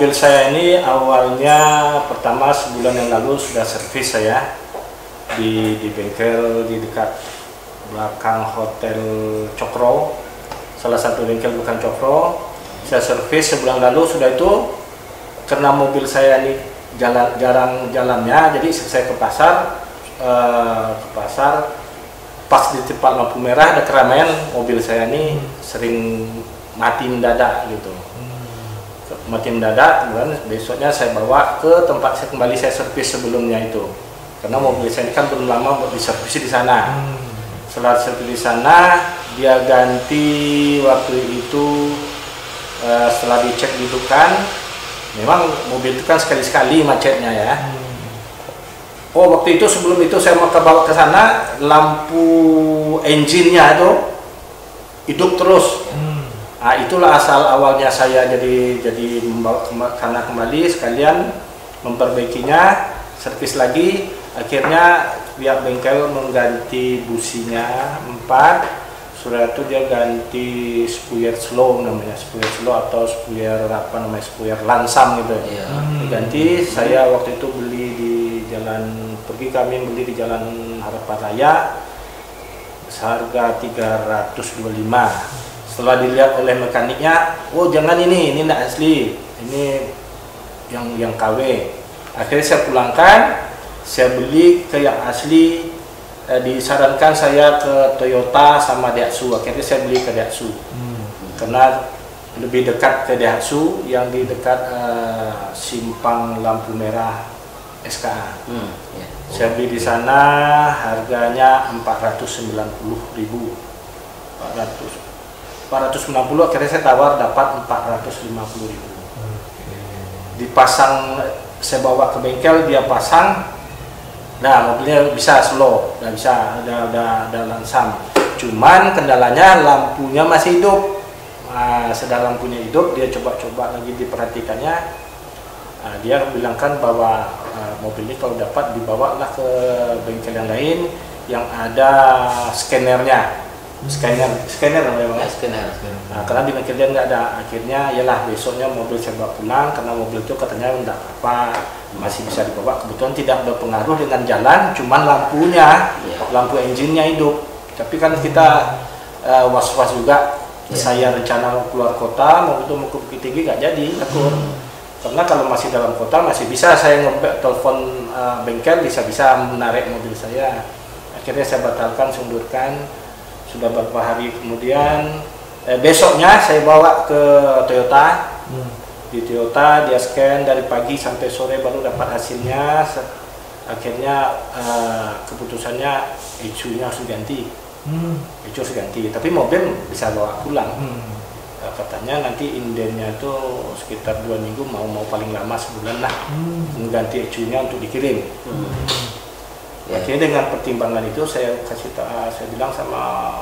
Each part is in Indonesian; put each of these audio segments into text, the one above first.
mobil saya ini awalnya pertama sebulan yang lalu sudah servis saya di bengkel di dekat belakang Hotel Cokro, salah satu bengkel bukan Cokro. Saya servis sebulan lalu. Sudah itu karena mobil saya ini jarang jalannya, jadi saya ke pasar pas di tempat lampu merah ada keramaian, mobil saya ini sering mati mendadak gitu. Mati mendadak, kemudian besoknya saya bawa ke tempat saya kembali saya servis sebelumnya itu, karena mobil saya ini kan belum lama buat diservis di sana. Setelah servis di sana, dia ganti waktu itu setelah dicek di dukan, memang mobil itu kan sekali-sekali macetnya ya. Oh, waktu itu sebelum itu saya mau bawa ke sana, lampu engine-nya itu hidup terus. Nah, itulah asal awalnya saya jadi membawa karena kembali sekalian memperbaikinya, servis lagi. Akhirnya pihak bengkel mengganti businya 4. Sudah itu dia ganti spuyer slow, namanya spuyer slow atau spuyer apa namanya, spuyer lansam gitu. Diganti. Saya waktu itu beli di jalan, kami beli di Jalan Harapan Raya seharga 325. Setelah dilihat oleh mekaniknya, oh jangan ini tidak asli, ini yang KW. Akhirnya saya pulangkan, saya beli ke yang asli. Disarankan saya ke Toyota sama Daihatsu. Akhirnya saya beli ke Daihatsu karena lebih dekat ke Daihatsu yang di dekat simpang lampu merah SKA. Saya beli di sana, harganya 490.000. 490, akhirnya saya tawar dapat 450.000. Dipasang, saya bawa ke bengkel, dia pasang. Nah, mobilnya bisa slow, udah bisa, ada lansam. Cuman kendalanya lampunya masih hidup. Nah, sedang lampunya hidup, dia coba-coba lagi diperhatikannya. Nah, dia bilangkan bahwa mobil ini kalau dapat dibawalah ke bengkel yang lain yang ada scannernya. Scanner namanya. Nah, karena di bengkel dia nggak ada. Akhirnya yalah besoknya mobil saya bawa pulang, karena mobil itu katanya enggak apa, masih bisa dibawa. Kebetulan tidak berpengaruh dengan jalan, cuman lampunya, lampu engine-nya hidup. Tapi kan kita was-was juga. Saya rencana mau keluar kota, mobil itu mau ke Bukit Tinggi nggak jadi, takut. Karena kalau masih dalam kota masih bisa saya telepon bengkel, bisa menarik mobil saya. Akhirnya saya batalkan, sundurkan. Sudah beberapa hari kemudian, besoknya saya bawa ke Toyota. Di Toyota dia scan dari pagi sampai sore baru dapat hasilnya. Akhirnya keputusannya ECU-nya harus diganti. ECU harus diganti, tapi mobil bisa bawa pulang. Katanya nanti indennya itu sekitar 2 minggu, mau paling lama sebulan lah, mengganti ECU-nya untuk dikirim. Akhirnya dengan pertimbangan itu saya bilang sama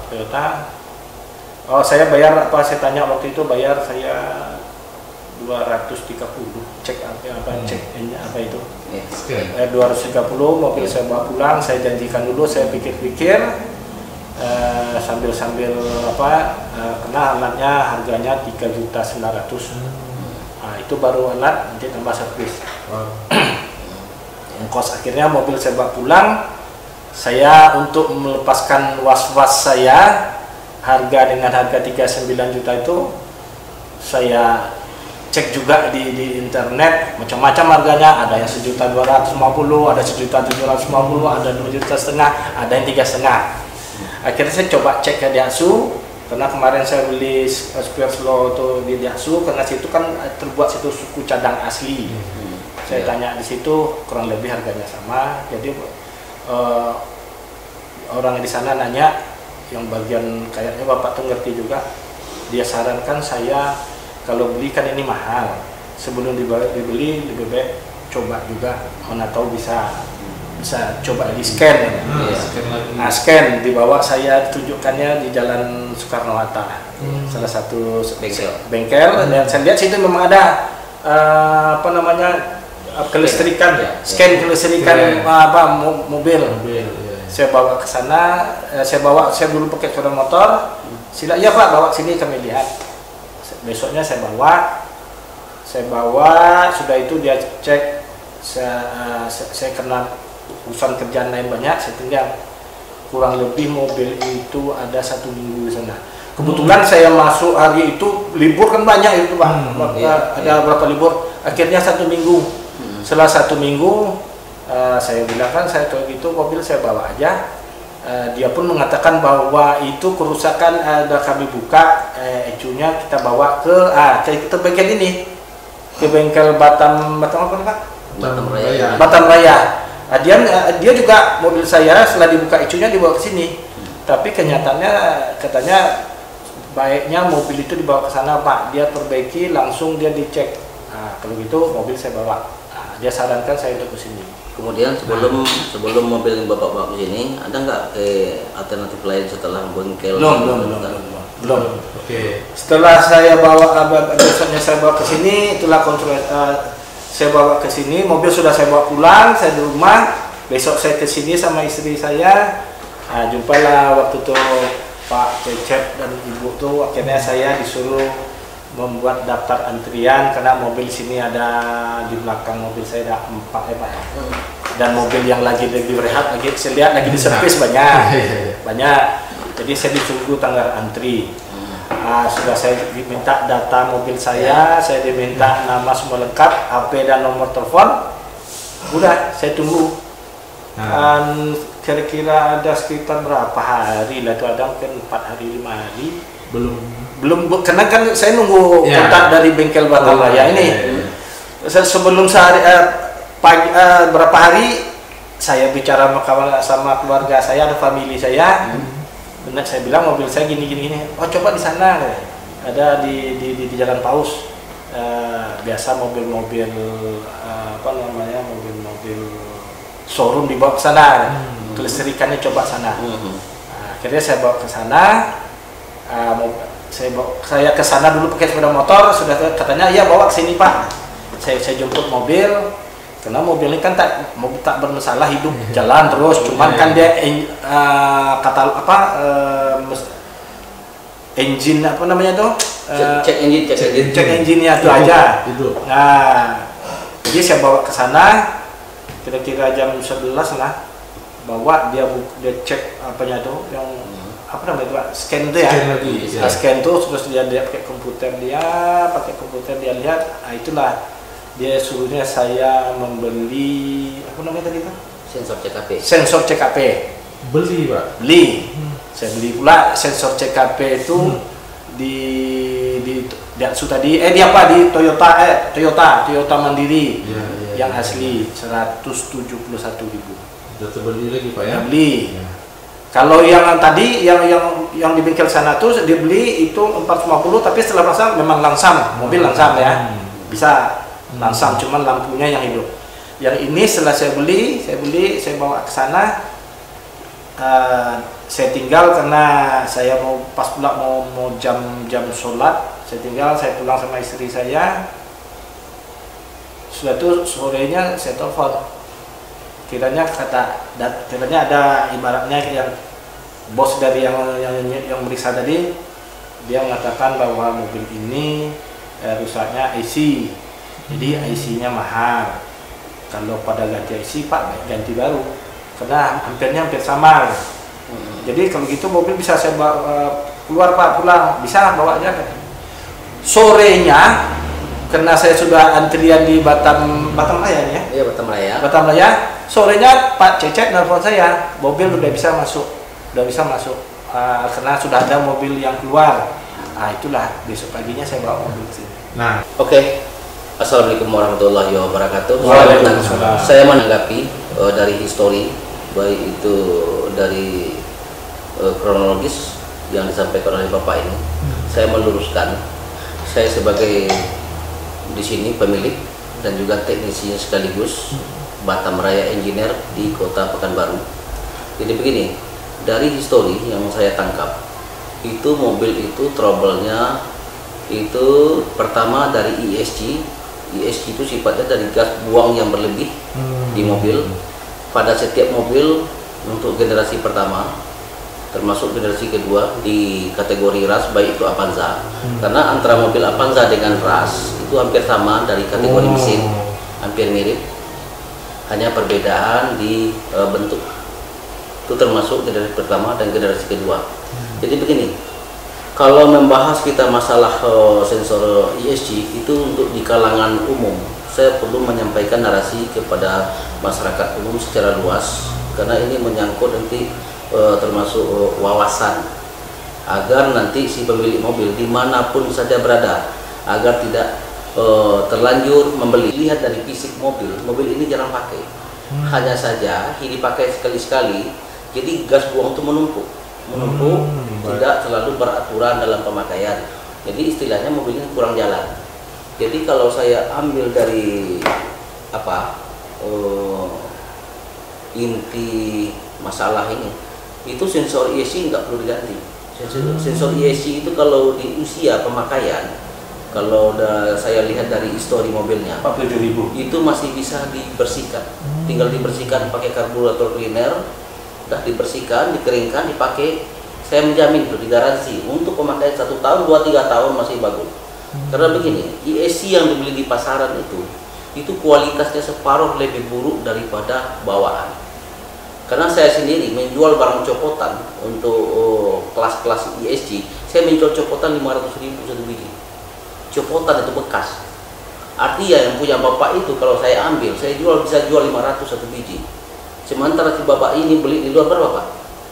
Toyota, oh saya bayar apa, saya tanya waktu itu bayar saya 230 cek apa itu 230, mobil saya bawa pulang, saya janjikan dulu, saya pikir-pikir sambil kena alatnya harganya 3.900.000. Nah, itu baru alat, nanti tambah servis. Ongkos. Akhirnya mobil saya bawa pulang. Saya untuk melepaskan was-was saya, harga dengan harga 39 juta itu saya cek juga di internet, macam-macam harganya. Ada yang 1.250.000, ada 1.750.000, ada 2,5 juta, ada yang 3,5. Akhirnya saya coba cek ke Daihatsu, karena kemarin saya beli spuyer slow itu di Daihatsu, karena situ kan terbuat situ suku cadang asli. Saya tanya di situ, kurang lebih harganya sama. Jadi orang di sana nanya, yang bagian kayaknya bapak tuh ngerti juga. Dia sarankan saya kalau beli kan ini mahal, sebelum dibeli lebih baik coba juga, mana tahu bisa coba di scan. Nah, scan dibawa, saya tunjukkannya di Jalan Soekarno Hatta, salah satu bengkel. Dan saya lihat situ memang ada kelistrikan, scan kelistrikan mobil. Saya bawa ke sana, saya dulu pakai sepeda motor. Iya Pak, bawa sini kami lihat. Besoknya saya bawa, saya bawa, sudah itu dia cek, saya kena urusan kerjaan lain banyak, saya tinggal. Kurang lebih mobil itu ada 1 minggu di sana. Kebetulan saya masuk hari itu, libur kan banyak itu Pak, ada berapa libur, akhirnya 1 minggu. Setelah 1 minggu, saya bilang kan, saya kalau gitu mobil saya bawa aja. Dia pun mengatakan bahwa itu kerusakan, ada kami buka, ecunya kita bawa ke kita bagian ini, ke bengkel Batam apa Pak? Batam Raya. Batam Raya. Dia juga mobil saya setelah dibuka ecunya dibawa ke sini. Tapi kenyataannya katanya baiknya mobil itu dibawa ke sana Pak. Dia perbaiki langsung dia dicek. Kalau gitu mobil saya bawa. Dia sarankan saya untuk ke sini. Kemudian sebelum mobil yang Bapak bawa ke sini, ada nggak alternatif lain setelah bengkel? Belum. Oke. Setelah saya bawa, besoknya saya bawa ke sini, itulah kontrol. Saya bawa ke sini, mobil sudah saya bawa pulang, saya di rumah. Besok saya ke sini sama istri saya. Jumpalah waktu itu Pak Cecep dan Ibu tuh, akhirnya saya disuruh membuat daftar antrian karena mobil sini ada di belakang mobil saya ada 4 Pak. Dan mobil yang lagi direhat lagi saya lihat lagi di servis banyak. Jadi saya ditunggu tanggal antri. Sudah saya diminta data mobil saya diminta nama semua lengkap, HP dan nomor telepon. Udah, saya tunggu. Kira-kira ada sekitar berapa hari lah itu, ada mungkin 4 hari 5 hari. Belum karena kan saya nunggu kontak dari bengkel Batam Raya ini. Sebelum sehari berapa hari saya bicara sama keluarga saya, ada family saya. Benar, saya bilang mobil saya gini. Oh coba di sana, ada di Jalan Paus. Biasa mobil-mobil mobil showroom dibawa ke sana. Kelistrikannya coba sana. Akhirnya saya bawa ke sana. Saya ke sana dulu pakai sepeda motor, sudah katanya ya bawa ke sini Pak. Saya jemput mobil. Karena mobil ini kan tak bermasalah, hidup jalan terus, cuman kan dia engine apa namanya tuh? Cek engine-nya itu aja. Nah, jadi saya bawa ke sana kira-kira jam 11 lah. Bawa dia cek apanya tuh yang apa namanya itu Pak? Scan itu ya. Scan tuh terus dia pakai komputer dia lihat, itulah dia suruhnya saya membeli apa namanya tadi Pak? Sensor CKP. Beli Pak? Beli. Saya beli pula sensor CKP itu di Daihatsu tadi. Di Toyota Mandiri yang asli 171.000. Udah terbeli lagi Pak ya? Beli. Kalau yang tadi yang di bengkel sana tuh dibeli itu 450, tapi setelah pasang memang langsam, mobil langsam ya. Bisa langsam, cuman lampunya yang hidup. Yang ini setelah saya beli, saya bawa ke sana. Saya tinggal karena saya pas pula mau jam sholat, saya pulang sama istri saya. Sudah itu sorenya saya telepon. Kiranya ada ibaratnya yang bos dari yang meriksa tadi, dia mengatakan bahwa mobil ini rusaknya IC. Jadi IC-nya mahal. Kalau pada ganti IC Pak, ganti baru. Karena hampir sama. Jadi kalau gitu mobil bisa saya bawa keluar Pak, pulang. Bisa bawa aja. Sorenya, karena saya sudah antrian di Batam Raya ya? Iya, Batam Raya. Batam Raya. Sorenya Pak Cecep nelfon saya, mobil udah bisa masuk. Karena sudah ada mobil yang keluar. Itulah besok paginya saya bawa mobil ke sini. Nah, oke. Assalamualaikum warahmatullahi wabarakatuh. Waalaikumsalam. Saya menanggapi dari histori, baik itu dari kronologis yang disampaikan oleh Bapak ini. Saya meluruskan, saya sebagai di sini pemilik dan juga teknisinya sekaligus Batam Raya Engineer di Kota Pekanbaru. Jadi begini, dari histori yang saya tangkap, itu mobil itu trouble-nya itu pertama dari ESC itu sifatnya dari gas buang yang berlebih di mobil pada setiap mobil untuk generasi pertama. termasuk generasi kedua di kategori ras, baik itu Avanza. Karena antara mobil Avanza dengan ras itu hampir sama dari kategori mesin, hampir mirip, hanya perbedaan di bentuk. Itu termasuk generasi pertama dan generasi kedua. Jadi begini, kalau membahas kita masalah sensor ESG itu untuk di kalangan umum, saya perlu menyampaikan narasi kepada masyarakat umum secara luas, karena ini menyangkut nanti termasuk wawasan, agar nanti si pemilik mobil dimanapun saja berada, agar tidak terlanjur membeli. Lihat dari fisik mobil ini jarang pakai, hanya saja ini dipakai sekali-sekali, jadi gas buang itu menumpuk, tidak selalu beraturan dalam pemakaian. Jadi istilahnya mobil ini kurang jalan. Jadi kalau saya ambil dari inti masalah ini, itu sensor ESG nggak perlu diganti. Sensor ESG itu kalau di usia pemakaian, kalau saya lihat dari histori mobilnya, 47.000 itu masih bisa dibersihkan. Tinggal dibersihkan pakai karburator cleaner, udah dibersihkan, dikeringkan, dipakai. Saya menjamin itu, digaransi untuk pemakaian 1 tahun, 2-3 tahun masih bagus. Karena begini, ESG yang dibeli di pasaran itu kualitasnya separuh lebih buruk daripada bawaan. Karena saya sendiri menjual barang copotan untuk kelas-kelas ESG, saya menjual copotan 500.000 satu biji. Copotan itu bekas. Artinya yang punya bapak itu kalau saya ambil, saya bisa jual 500 satu biji. Sementara si bapak ini beli di luar berapa, Pak?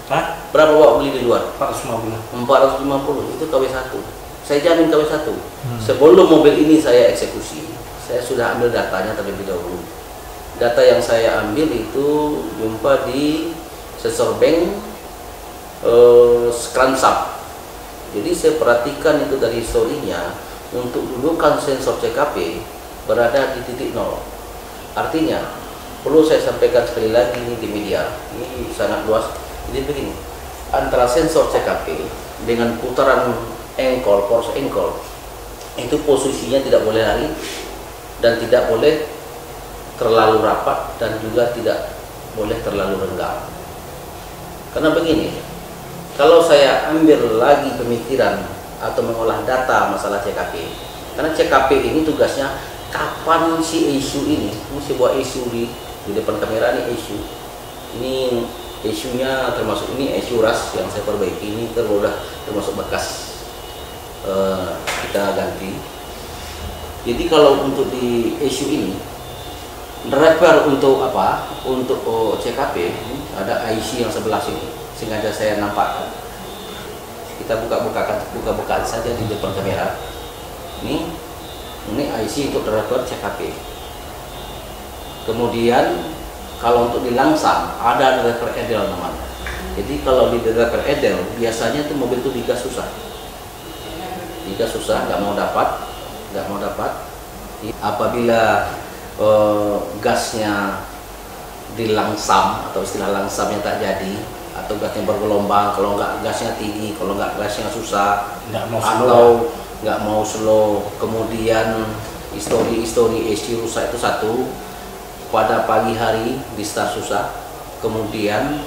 Hah? Berapa bapak beli di luar? 450. 450, itu KW1. Saya jamin KW1. Sebelum mobil ini saya eksekusi, saya sudah ambil datanya terlebih dahulu. Data yang saya ambil itu jumpa di sensor bank Scransap. Jadi saya perhatikan itu dari historinya, untuk dudukan sensor CKP berada di titik 0. Artinya perlu saya sampaikan sekali lagi ini di media, ini sangat luas. Jadi begini, antara sensor CKP dengan putaran engkol, force engkol, itu posisinya tidak boleh lari dan tidak boleh terlalu rapat dan juga tidak boleh terlalu renggang. Karena begini, kalau saya ambil lagi pemikiran atau mengolah data masalah CKP, karena CKP ini tugasnya kapan si issue ini sebuah issue di depan kamera, ini issue-nya termasuk ini issue ras yang saya perbaiki, ini termasuk bekas kita ganti. Jadi kalau untuk di issue ini, driver untuk untuk CKP ada IC yang sebelah sini, sengaja saya nampakkan. Kita buka-bukaan saja di depan kamera. Ini IC untuk driver CKP. Kemudian kalau untuk di langsam ada driver edel namanya. Jadi kalau di driver edel biasanya tuh mobil itu digas susah, nggak mau dapat. Apabila gasnya dilangsam atau istilah langsamnya tak jadi, atau gasnya bergelombang, kalau nggak gasnya tinggi, kalau nggak gasnya susah, atau nggak mau slow. Kemudian histori ESG rusak itu satu, pada pagi hari di start susah, kemudian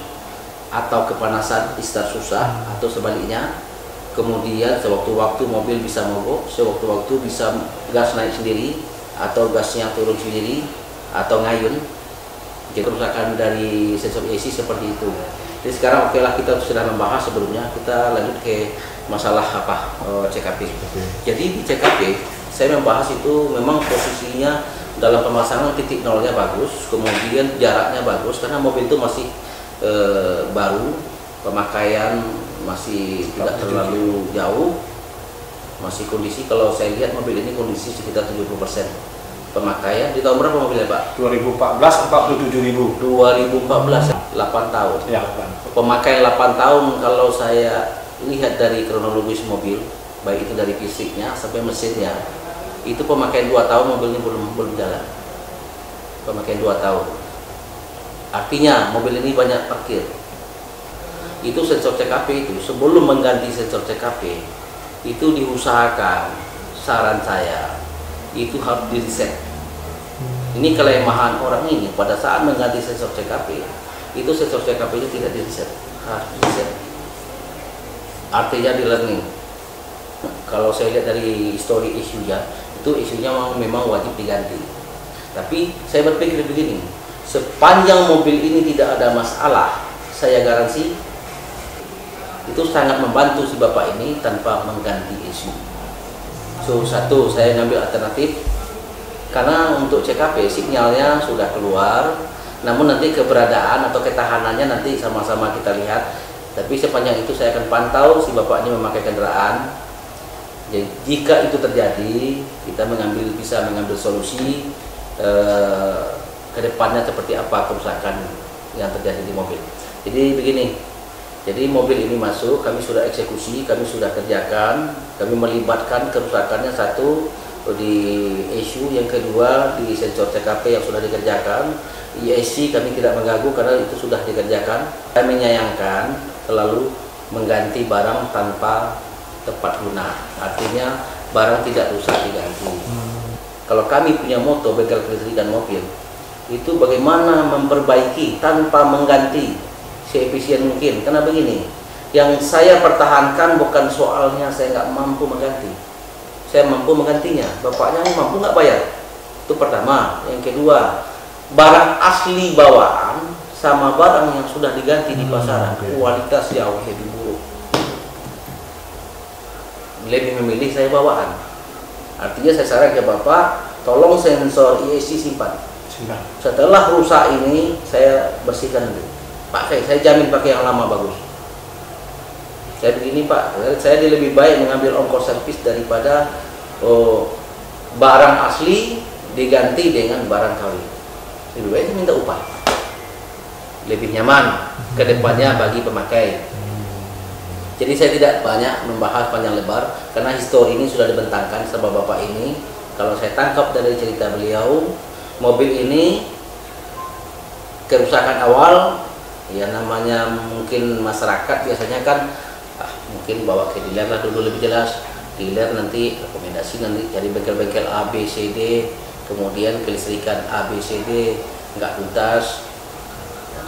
atau kepanasan di start susah, atau sebaliknya. Kemudian sewaktu-waktu mobil bisa mogok, sewaktu-waktu bisa gas naik sendiri, atau gasnya turun sendiri, atau ngayun. Jadi kerusakan dari sensor ESG seperti itu. Jadi sekarang oke lah, kita sudah membahas sebelumnya, kita lanjut ke masalah CKP. Jadi di CKP saya membahas itu memang posisinya dalam pemasangan titik nolnya bagus, kemudian jaraknya bagus karena mobil itu masih baru, pemakaian masih tidak terlalu jauh, masih kondisi, kalau saya lihat mobil ini kondisi sekitar 70% pemakaian. Di tahun berapa mobilnya, Pak? 2014 47.000. 2014 8 tahun. Ya, pemakaian 8 tahun. Kalau saya lihat dari kronologis mobil, baik itu dari fisiknya sampai mesinnya, itu pemakaian 2 tahun mobil ini belum jalan. Pemakaian 2 tahun. Artinya mobil ini banyak parkir. Itu sensor CKP itu sebelum mengganti sensor CKP itu diusahakan, saran saya itu harus di reset. Ini kelemahan orang ini pada saat mengganti sensor CKP, itu sensor CKP itu tidak di reset, harus di reset. artinya di learning. Kalau saya lihat dari history isunya, itu isunya memang wajib diganti. Tapi saya berpikir begini, sepanjang mobil ini tidak ada masalah, saya garansi itu sangat membantu si bapak ini tanpa mengganti isu. So, satu, saya ngambil alternatif karena untuk CKP sinyalnya sudah keluar, namun nanti keberadaan atau ketahanannya nanti sama-sama kita lihat. Tapi sepanjang itu saya akan pantau si bapak ini memakai kendaraan. Jadi jika itu terjadi, kita bisa mengambil solusi ke depannya seperti apa kerusakan yang terjadi di mobil. Jadi begini, jadi mobil ini masuk, kami sudah eksekusi, kami sudah kerjakan, kami melibatkan kerusakannya satu di ECU, yang kedua di sensor CKP yang sudah dikerjakan, ESC kami tidak mengganggu karena itu sudah dikerjakan. Kami menyayangkan terlalu mengganti barang tanpa tepat guna, artinya barang tidak rusak diganti. Kalau kami punya moto bengkel kelistrikan mobil, itu bagaimana memperbaiki tanpa mengganti seefisien mungkin. Karena begini, yang saya pertahankan bukan soalnya saya nggak mampu mengganti, saya mampu menggantinya, bapaknya mampu nggak bayar. Itu pertama. Yang kedua, barang asli bawaan sama barang yang sudah diganti di pasaran, kualitas jauh lebih buruk. Lebih memilih saya bawaan. Artinya saya saran ke bapak, tolong sensor ESC simpan. Setelah rusak ini saya bersihkan dulu. Pakai, saya jamin pakai yang lama bagus. Saya begini pak, saya lebih baik mengambil ongkos servis daripada barang asli diganti dengan barang KW. Lebih baik minta upah, lebih nyaman ke depannya bagi pemakai. Jadi saya tidak banyak membahas panjang lebar karena histori ini sudah dibentangkan sama bapak ini. Kalau saya tangkap dari cerita beliau, mobil ini kerusakan awal, ya namanya mungkin masyarakat biasanya kan mungkin bawa ke dealer lah dulu lebih jelas. Dealer nanti rekomendasi nanti cari bengkel-bengkel A, B, C, D, kemudian kelistrikan A, B, C, D nggak tuntas.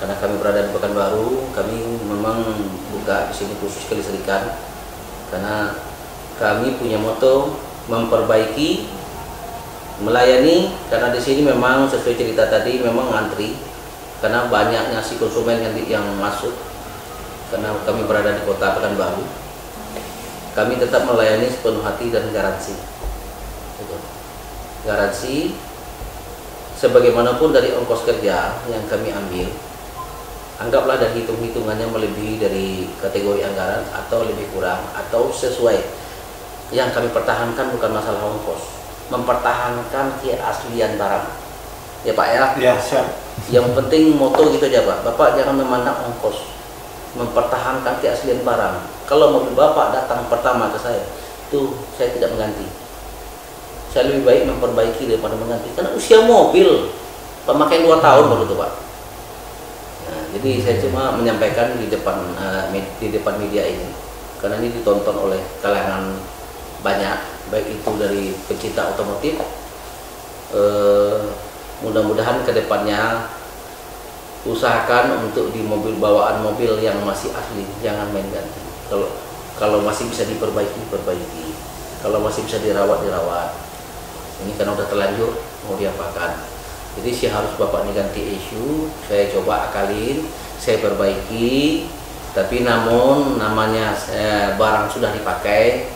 Karena kami berada di Pekanbaru, kami memang buka di sini khusus kelistrikan karena kami punya moto memperbaiki, melayani. Karena di sini memang sesuai cerita tadi memang ngantri karena banyaknya si konsumen yang masuk. Karena kami berada di kota Pekanbaru, kami tetap melayani sepenuh hati dan garansi. Garansi sebagaimanapun dari ongkos kerja yang kami ambil, anggaplah dari hitung-hitungannya melebihi dari kategori anggaran atau lebih kurang atau sesuai. Yang kami pertahankan bukan masalah ongkos, mempertahankan keaslian barang. Ya Pak ya? Ya, siap. Yang penting moto gitu aja Pak. Bapak jangan memandang ongkos, mempertahankan keaslian barang. Kalau mobil Bapak datang pertama ke saya, itu saya tidak mengganti. Saya lebih baik memperbaiki daripada mengganti. Karena usia mobil, pemakaian 2 tahun baru itu Pak. Jadi saya cuma menyampaikan di depan media ini karena ini ditonton oleh kalangan banyak, baik itu dari pecinta otomotif. Mudah-mudahan kedepannya usahakan untuk di mobil bawaan mobil yang masih asli jangan main ganti. Kalau masih bisa diperbaiki, perbaiki. Kalau masih bisa dirawat, dirawat. Ini karena udah terlanjur mau diapakan. Jadi sih harus bapak ini ganti isu, saya coba akalin, saya perbaiki. Tapi namun namanya barang sudah dipakai,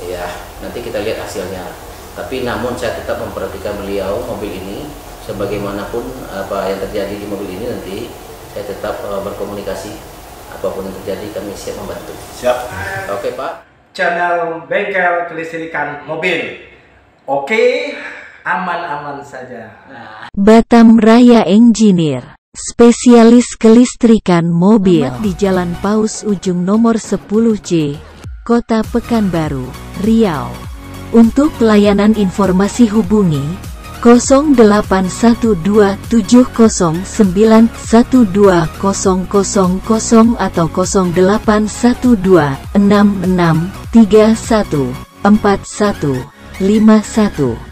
ya nanti kita lihat hasilnya. Tapi namun saya tetap memperhatikan beliau mobil ini, sebagaimanapun apa yang terjadi di mobil ini nanti saya tetap berkomunikasi. Apapun yang terjadi kami siap membantu. Siap. Oke Pak. Channel bengkel kelistrikan mobil. Oke. Aman-aman saja. Batam Raya Engineer, spesialis kelistrikan mobil. Di Jalan Paus Ujung nomor 10C, Kota Pekanbaru, Riau. Untuk pelayanan informasi hubungi 081270912000 atau 081266314151.